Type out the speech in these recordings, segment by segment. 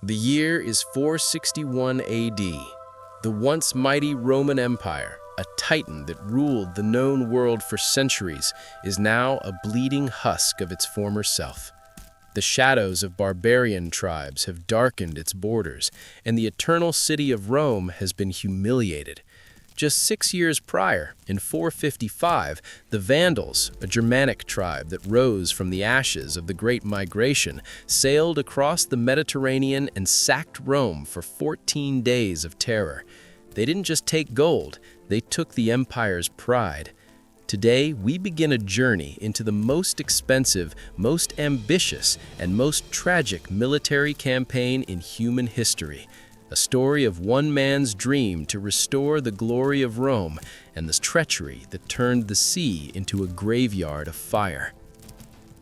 The year is 461 AD. The once mighty Roman Empire, a titan that ruled the known world for centuries, is now a bleeding husk of its former self. The shadows of barbarian tribes have darkened its borders, and the eternal city of Rome has been humiliated. Just 6 years prior, in 455, the Vandals, a Germanic tribe that rose from the ashes of the Great Migration, sailed across the Mediterranean and sacked Rome for 14 days of terror. They didn't just take gold, they took the empire's pride. Today, we begin a journey into the most expensive, most ambitious, and most tragic military campaign in human history. A story of one man's dream to restore the glory of Rome and the treachery that turned the sea into a graveyard of fire.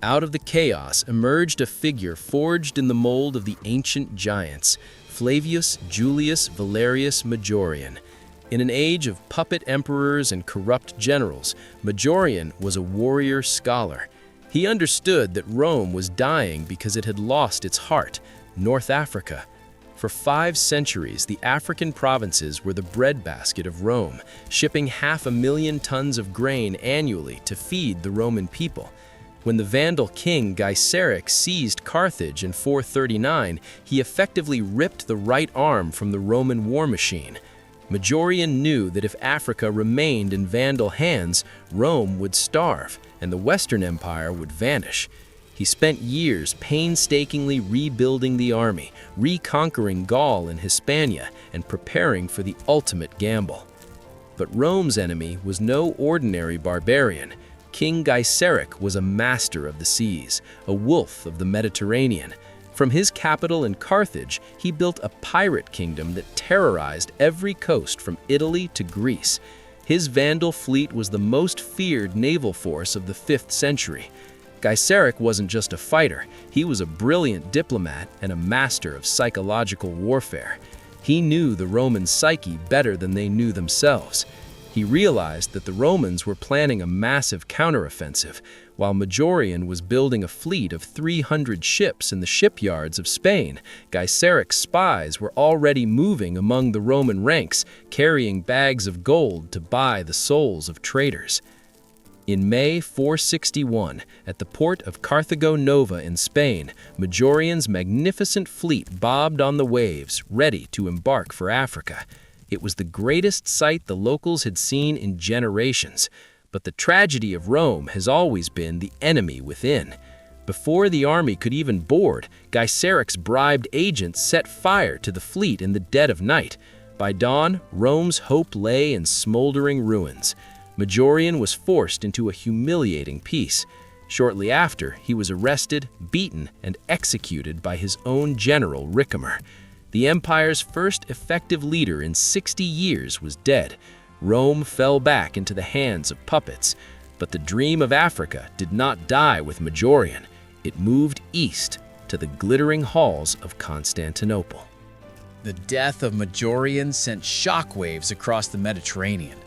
Out of the chaos emerged a figure forged in the mold of the ancient giants, Flavius Julius Valerius Majorian. In an age of puppet emperors and corrupt generals, Majorian was a warrior scholar. He understood that Rome was dying because it had lost its heart, North Africa. For 5 centuries, the African provinces were the breadbasket of Rome, shipping 500,000 tons of grain annually to feed the Roman people. When the Vandal king Gaiseric seized Carthage in 439, he effectively ripped the right arm from the Roman war machine. Majorian knew that if Africa remained in Vandal hands, Rome would starve, and the Western Empire would vanish. He spent years painstakingly rebuilding the army, reconquering Gaul and Hispania, and preparing for the ultimate gamble. But Rome's enemy was no ordinary barbarian. King Gaiseric was a master of the seas, a wolf of the Mediterranean. From his capital in Carthage, he built a pirate kingdom that terrorized every coast from Italy to Greece. His Vandal fleet was the most feared naval force of the 5th century. Gaiseric wasn't just a fighter, he was a brilliant diplomat and a master of psychological warfare. He knew the Roman psyche better than they knew themselves. He realized that the Romans were planning a massive counteroffensive, while Majorian was building a fleet of 300 ships in the shipyards of Spain. Gaiseric's spies were already moving among the Roman ranks, carrying bags of gold to buy the souls of traitors. In May 461, at the port of Carthago Nova in Spain, Majorian's magnificent fleet bobbed on the waves, ready to embark for Africa. It was the greatest sight the locals had seen in generations. But the tragedy of Rome has always been the enemy within. Before the army could even board, Gaiseric's bribed agents set fire to the fleet in the dead of night. By dawn, Rome's hope lay in smoldering ruins. Majorian was forced into a humiliating peace. Shortly after, he was arrested, beaten, and executed by his own general Ricimer. The empire's first effective leader in 60 years was dead. Rome fell back into the hands of puppets. But the dream of Africa did not die with Majorian. It moved east to the glittering halls of Constantinople. The death of Majorian sent shockwaves across the Mediterranean.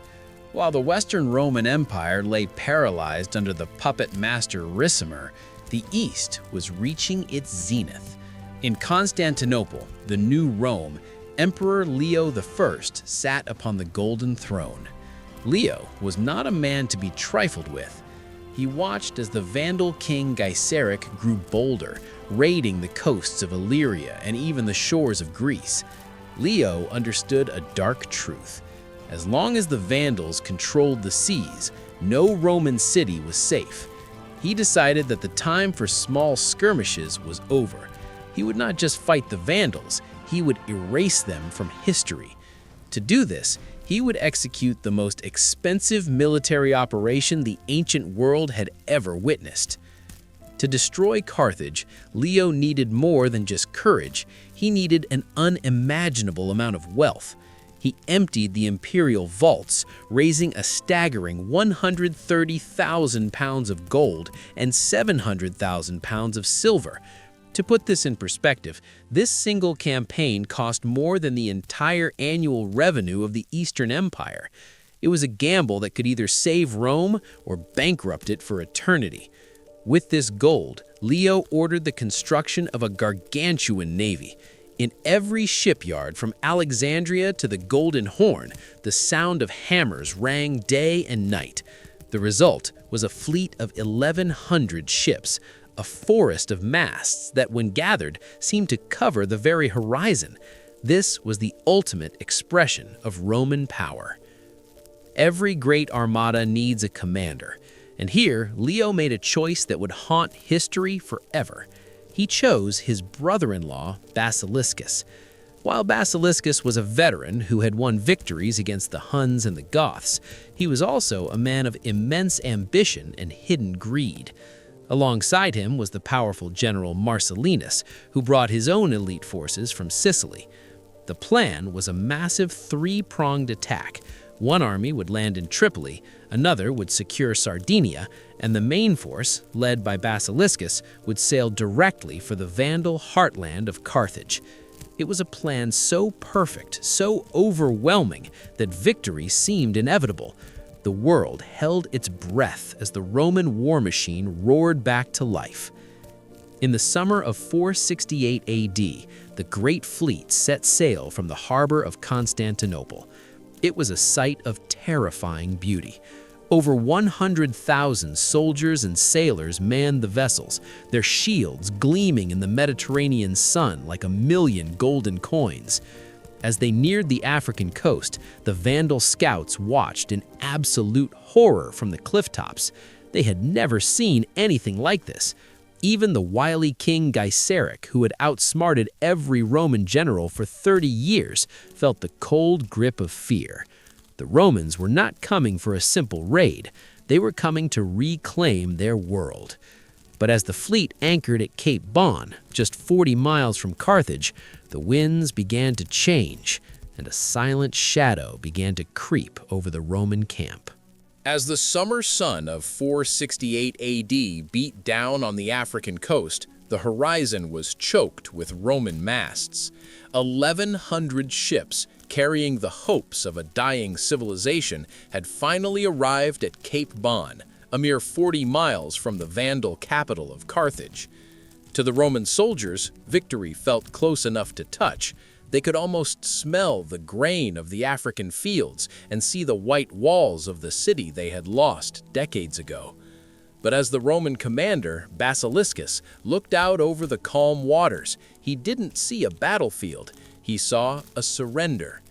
While the Western Roman Empire lay paralyzed under the puppet master Ricimer, the East was reaching its zenith. In Constantinople, the new Rome, Emperor Leo I sat upon the golden throne. Leo was not a man to be trifled with. He watched as the Vandal king Gaiseric grew bolder, raiding the coasts of Illyria and even the shores of Greece. Leo understood a dark truth. As long as the Vandals controlled the seas, no Roman city was safe. He decided that the time for small skirmishes was over. He would not just fight the Vandals, he would erase them from history. To do this, he would execute the most expensive military operation the ancient world had ever witnessed. To destroy Carthage, Leo needed more than just courage. He needed an unimaginable amount of wealth. He emptied the imperial vaults, raising a staggering 130,000 pounds of gold and 700,000 pounds of silver. To put this in perspective, this single campaign cost more than the entire annual revenue of the Eastern Empire. It was a gamble that could either save Rome or bankrupt it for eternity. With this gold, Leo ordered the construction of a gargantuan navy. In every shipyard from Alexandria to the Golden Horn, the sound of hammers rang day and night. The result was a fleet of 1,100 ships, a forest of masts that, when gathered, seemed to cover the very horizon. This was the ultimate expression of Roman power. Every great armada needs a commander, and here Leo made a choice that would haunt history forever. He chose his brother-in-law, Basiliscus. While Basiliscus was a veteran who had won victories against the Huns and the Goths, he was also a man of immense ambition and hidden greed. Alongside him was the powerful general Marcellinus, who brought his own elite forces from Sicily. The plan was a massive three-pronged attack. One army would land in Tripoli, another would secure Sardinia, and the main force, led by Basiliscus, would sail directly for the Vandal heartland of Carthage. It was a plan so perfect, so overwhelming, that victory seemed inevitable. The world held its breath as the Roman war machine roared back to life. In the summer of 468 AD, the Great Fleet set sail from the harbor of Constantinople. It was a sight of terrifying beauty. Over 100,000 soldiers and sailors manned the vessels, their shields gleaming in the Mediterranean sun like 1,000,000 golden coins. As they neared the African coast, the Vandal scouts watched in absolute horror from the clifftops. They had never seen anything like this. Even the wily King Gaiseric, who had outsmarted every Roman general for 30 years, felt the cold grip of fear. The Romans were not coming for a simple raid. They were coming to reclaim their world. But as the fleet anchored at Cape Bon, just 40 miles from Carthage, the winds began to change, and a silent shadow began to creep over the Roman camp. As the summer sun of 468 AD beat down on the African coast, the horizon was choked with Roman masts. 1,100 ships, carrying the hopes of a dying civilization, had finally arrived at Cape Bon, a mere 40 miles from the Vandal capital of Carthage. To the Roman soldiers, victory felt close enough to touch. They could almost smell the grain of the African fields and see the white walls of the city they had lost decades ago. But as the Roman commander, Basiliscus, looked out over the calm waters, he didn't see a battlefield. He saw a surrender.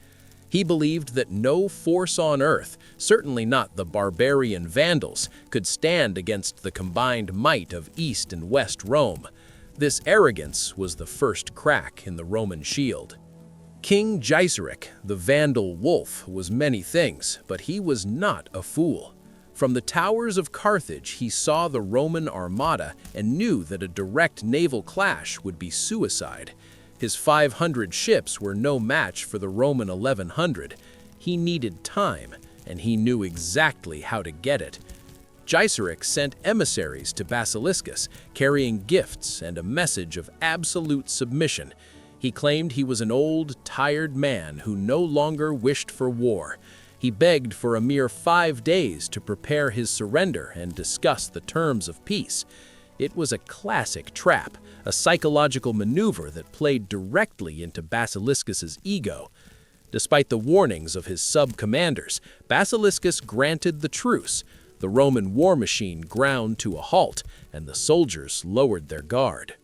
He believed that no force on earth, certainly not the barbarian Vandals, could stand against the combined might of East and West Rome. This arrogance was the first crack in the Roman shield. King Gaiseric, the Vandal wolf, was many things, but he was not a fool. From the towers of Carthage, he saw the Roman armada and knew that a direct naval clash would be suicide. His 500 ships were no match for the Roman 1,100. He needed time, and he knew exactly how to get it. Gaiseric sent emissaries to Basiliscus, carrying gifts and a message of absolute submission. He claimed he was an old, tired man who no longer wished for war. He begged for a mere 5 days to prepare his surrender and discuss the terms of peace. It was a classic trap, a psychological maneuver that played directly into Basiliscus's ego. Despite the warnings of his sub-commanders, Basiliscus granted the truce. The Roman war machine ground to a halt, and the soldiers lowered their guard.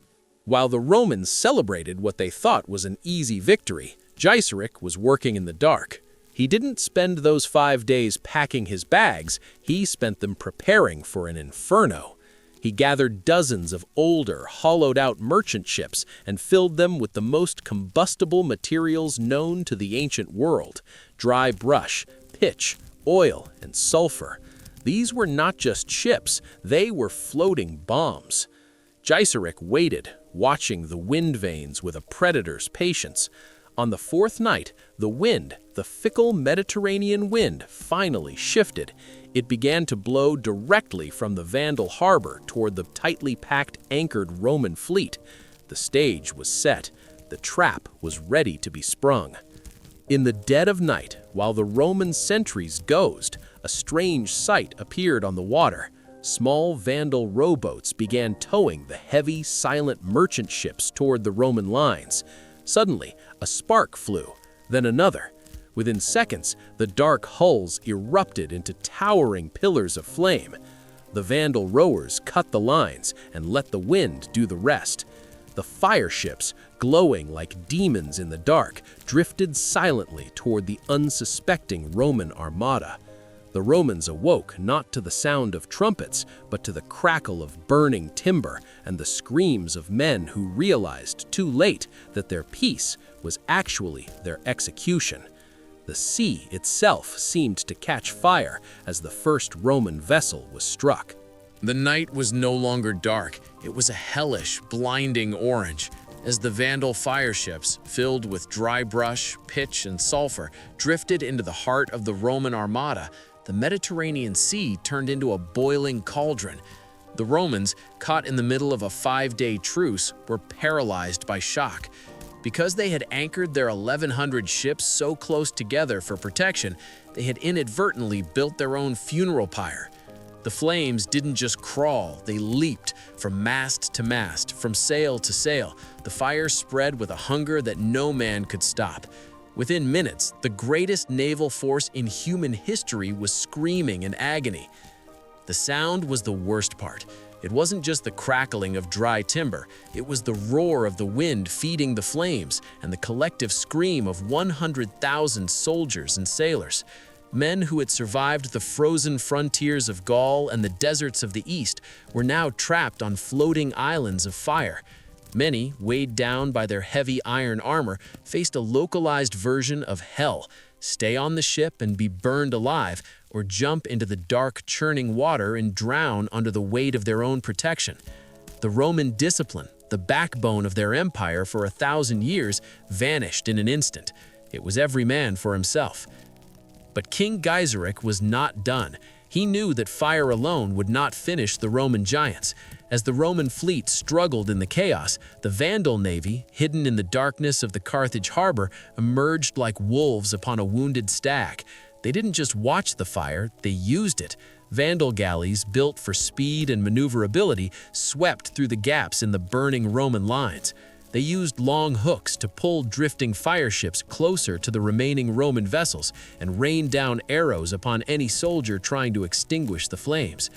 While the Romans celebrated what they thought was an easy victory, Gaiseric was working in the dark. He didn't spend those 5 days packing his bags, he spent them preparing for an inferno. He gathered dozens of older, hollowed-out merchant ships and filled them with the most combustible materials known to the ancient world: dry brush, pitch, oil, and sulfur. These were not just ships, they were floating bombs. Gaiseric waited, watching the wind vanes with a predator's patience. On the 4th night, the wind, the fickle Mediterranean wind, finally shifted. It began to blow directly from the Vandal harbor toward the tightly packed, anchored Roman fleet. The stage was set. The trap was ready to be sprung. In the dead of night, while the Roman sentries dozed, a strange sight appeared on the water. Small Vandal rowboats began towing the heavy, silent merchant ships toward the Roman lines. Suddenly, a spark flew, then another. Within seconds, the dark hulls erupted into towering pillars of flame. The Vandal rowers cut the lines and let the wind do the rest. The fire ships, glowing like demons in the dark, drifted silently toward the unsuspecting Roman armada. The Romans awoke not to the sound of trumpets, but to the crackle of burning timber and the screams of men who realized too late that their peace was actually their execution. The sea itself seemed to catch fire as the first Roman vessel was struck. The night was no longer dark. It was a hellish, blinding orange. As the Vandal fire ships, filled with dry brush, pitch, and sulfur, drifted into the heart of the Roman armada, the Mediterranean Sea turned into a boiling cauldron. The Romans, caught in the middle of a 5-day truce, were paralyzed by shock. Because they had anchored their 1,100 ships so close together for protection, they had inadvertently built their own funeral pyre. The flames didn't just crawl, they leaped from mast to mast, from sail to sail. The fire spread with a hunger that no man could stop. Within minutes, the greatest naval force in human history was screaming in agony. The sound was the worst part. It wasn't just the crackling of dry timber, it was the roar of the wind feeding the flames and the collective scream of 100,000 soldiers and sailors. Men who had survived the frozen frontiers of Gaul and the deserts of the East were now trapped on floating islands of fire. Many, weighed down by their heavy iron armor, faced a localized version of hell: stay on the ship and be burned alive, or jump into the dark, churning water and drown under the weight of their own protection. The Roman discipline, the backbone of their empire for 1,000 years, vanished in an instant. It was every man for himself. But King Gaiseric was not done. He knew that fire alone would not finish the Roman giants. As the Roman fleet struggled in the chaos, the Vandal navy, hidden in the darkness of the Carthage harbor, emerged like wolves upon a wounded stag. They didn't just watch the fire, they used it. Vandal galleys, built for speed and maneuverability, swept through the gaps in the burning Roman lines. They used long hooks to pull drifting fire ships closer to the remaining Roman vessels and rained down arrows upon any soldier trying to extinguish the flames.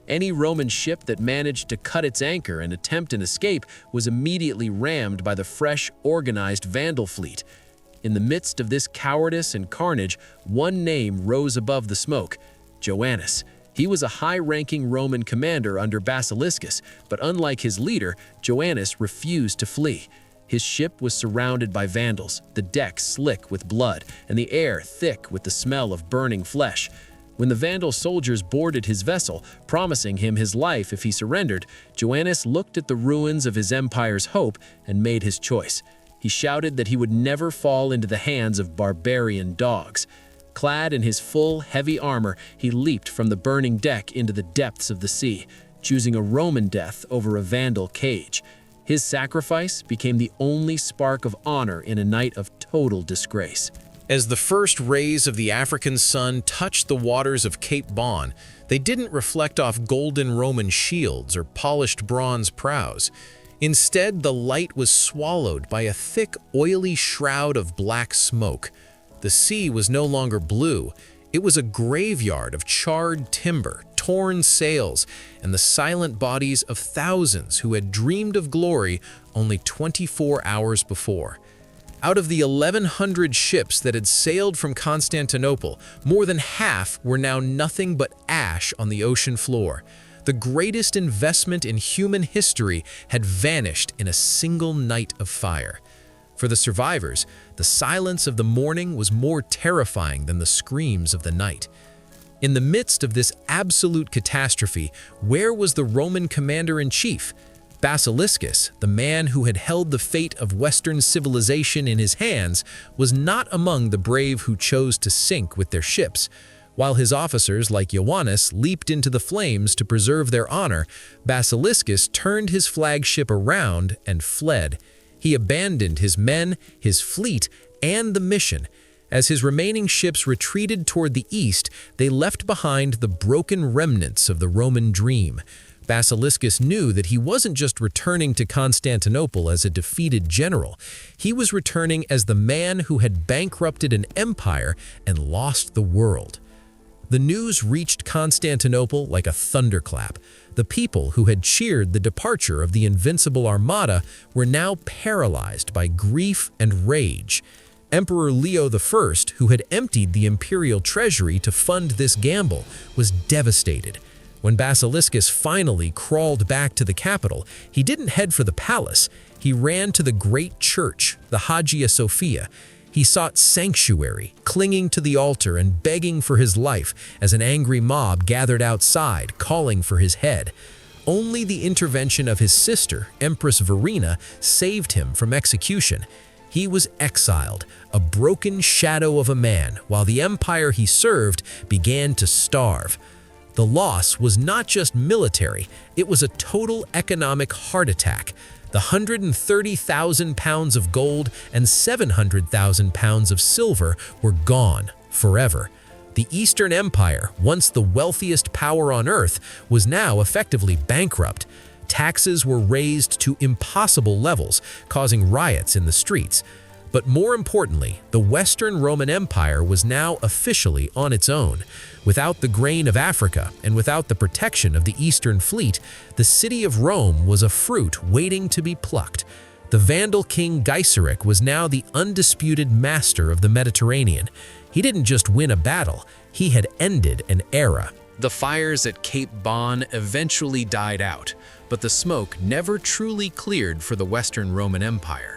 Any Roman ship that managed to cut its anchor and attempt an escape was immediately rammed by the fresh, organized Vandal fleet. In the midst of this cowardice and carnage, one name rose above the smoke: Joannes. He was a high-ranking Roman commander under Basiliscus, but unlike his leader, Joannes refused to flee. His ship was surrounded by Vandals, the deck slick with blood, and the air thick with the smell of burning flesh. When the Vandal soldiers boarded his vessel, promising him his life if he surrendered, Joannes looked at the ruins of his empire's hope and made his choice. He shouted that he would never fall into the hands of barbarian dogs. Clad in his full, heavy armor, he leaped from the burning deck into the depths of the sea, choosing a Roman death over a Vandal cage. His sacrifice became the only spark of honor in a night of total disgrace. As the first rays of the African sun touched the waters of Cape Bon, they didn't reflect off golden Roman shields or polished bronze prows. Instead, the light was swallowed by a thick, oily shroud of black smoke. The sea was no longer blue. It was a graveyard of charred timber, torn sails, and the silent bodies of thousands who had dreamed of glory only 24 hours before. Out of the 1,100 ships that had sailed from Constantinople, more than half were now nothing but ash on the ocean floor. The greatest investment in human history had vanished in a single night of fire. For the survivors, the silence of the morning was more terrifying than the screams of the night. In the midst of this absolute catastrophe, where was the Roman commander-in-chief? Basiliscus, the man who had held the fate of Western civilization in his hands, was not among the brave who chose to sink with their ships. While his officers, like Joannes, leaped into the flames to preserve their honor, Basiliscus turned his flagship around and fled. He abandoned his men, his fleet, and the mission. As his remaining ships retreated toward the east, they left behind the broken remnants of the Roman dream. Basiliscus knew that he wasn't just returning to Constantinople as a defeated general. He was returning as the man who had bankrupted an empire and lost the world. The news reached Constantinople like a thunderclap. The people who had cheered the departure of the invincible armada were now paralyzed by grief and rage. Emperor Leo I, who had emptied the imperial treasury to fund this gamble, was devastated. When Basiliscus finally crawled back to the capital, he didn't head for the palace. He ran to the great church, the Hagia Sophia. He sought sanctuary, clinging to the altar and begging for his life as an angry mob gathered outside, calling for his head. Only the intervention of his sister, Empress Verina, saved him from execution. He was exiled, a broken shadow of a man, while the empire he served began to starve. The loss was not just military, it was a total economic heart attack. The 130,000 pounds of gold and 700,000 pounds of silver were gone forever. The Eastern Empire, once the wealthiest power on earth, was now effectively bankrupt. Taxes were raised to impossible levels, causing riots in the streets. But more importantly, the Western Roman Empire was now officially on its own. Without the grain of Africa and without the protection of the Eastern Fleet, the city of Rome was a fruit waiting to be plucked. The Vandal King Gaiseric was now the undisputed master of the Mediterranean. He didn't just win a battle, he had ended an era. The fires at Cape Bon eventually died out, but the smoke never truly cleared for the Western Roman Empire.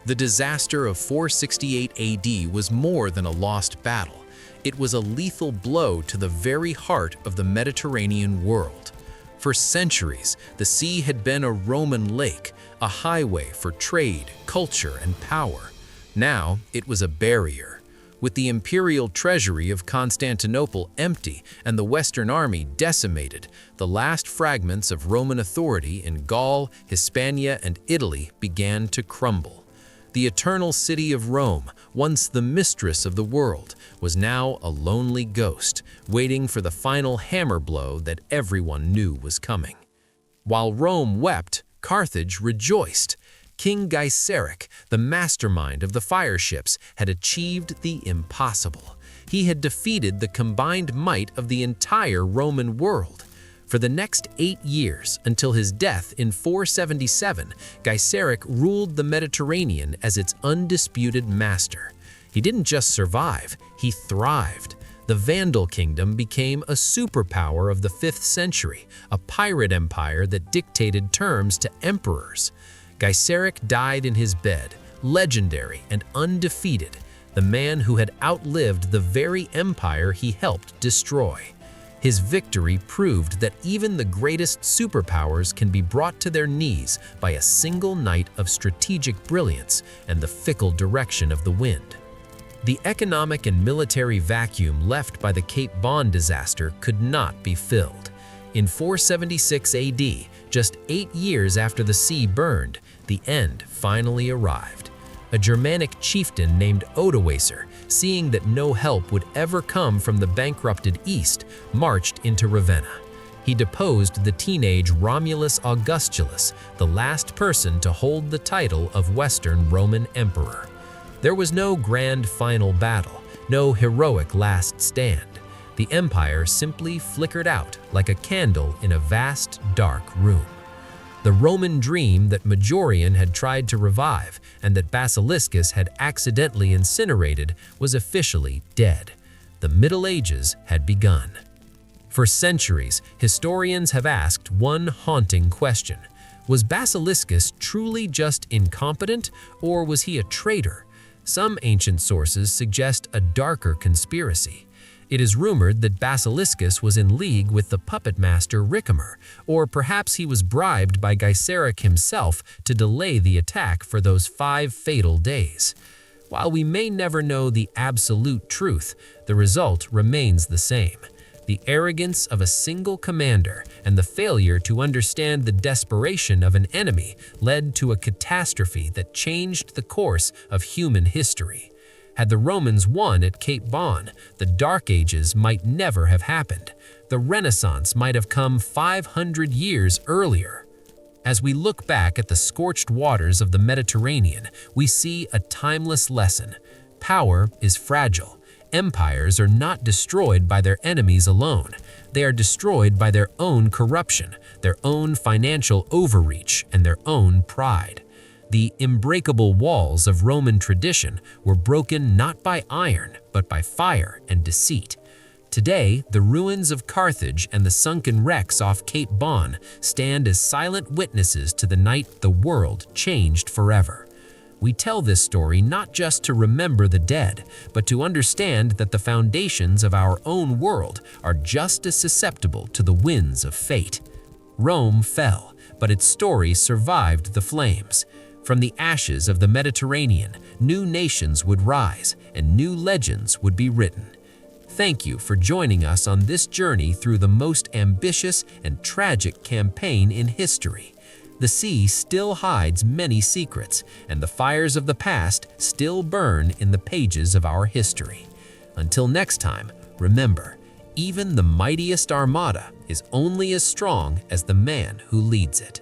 The disaster of 468 AD was more than a lost battle. It was a lethal blow to the very heart of the Mediterranean world. For centuries, the sea had been a Roman lake, a highway for trade, culture, and power. Now, it was a barrier. With the imperial treasury of Constantinople empty and the Western army decimated, the last fragments of Roman authority in Gaul, Hispania, and Italy began to crumble. The eternal city of Rome, once the mistress of the world, was now a lonely ghost, waiting for the final hammer blow that everyone knew was coming. While Rome wept, Carthage rejoiced. King Gaiseric, the mastermind of the fire ships, had achieved the impossible. He had defeated the combined might of the entire Roman world. For the next 8 years, until his death in 477, Gaiseric ruled the Mediterranean as its undisputed master. He didn't just survive, he thrived. The Vandal kingdom became a superpower of the 5th century, a pirate empire that dictated terms to emperors. Gaiseric died in his bed, legendary and undefeated, the man who had outlived the very empire he helped destroy. His victory proved that even the greatest superpowers can be brought to their knees by a single night of strategic brilliance and the fickle direction of the wind. The economic and military vacuum left by the Cape Bon disaster could not be filled. In 476 AD, just 8 years after the sea burned, the end finally arrived. A Germanic chieftain named Odoacer, seeing that no help would ever come from the bankrupted East, marched into Ravenna. He deposed the teenage Romulus Augustulus, the last person to hold the title of Western Roman Emperor. There was no grand final battle, no heroic last stand. The empire simply flickered out like a candle in a vast, dark room. The Roman dream that Majorian had tried to revive and that Basiliscus had accidentally incinerated was officially dead. The Middle Ages had begun. For centuries, historians have asked one haunting question. Was Basiliscus truly just incompetent, or was he a traitor? Some ancient sources suggest a darker conspiracy. It is rumored that Basiliscus was in league with the puppet master Ricimer, or perhaps he was bribed by Gaiseric himself to delay the attack for those 5 fatal days. While we may never know the absolute truth, the result remains the same. The arrogance of a single commander and the failure to understand the desperation of an enemy led to a catastrophe that changed the course of human history. Had the Romans won at Cape Bon, the Dark Ages might never have happened. The Renaissance might have come 500 years earlier. As we look back at the scorched waters of the Mediterranean, we see a timeless lesson. Power is fragile. Empires are not destroyed by their enemies alone. They are destroyed by their own corruption, their own financial overreach, and their own pride. The unbreakable walls of Roman tradition were broken not by iron, but by fire and deceit. Today, the ruins of Carthage and the sunken wrecks off Cape Bon stand as silent witnesses to the night the world changed forever. We tell this story not just to remember the dead, but to understand that the foundations of our own world are just as susceptible to the winds of fate. Rome fell, but its story survived the flames. From the ashes of the Mediterranean, new nations would rise and new legends would be written. Thank you for joining us on this journey through the most ambitious and tragic campaign in history. The sea still hides many secrets, and the fires of the past still burn in the pages of our history. Until next time, remember, even the mightiest armada is only as strong as the man who leads it.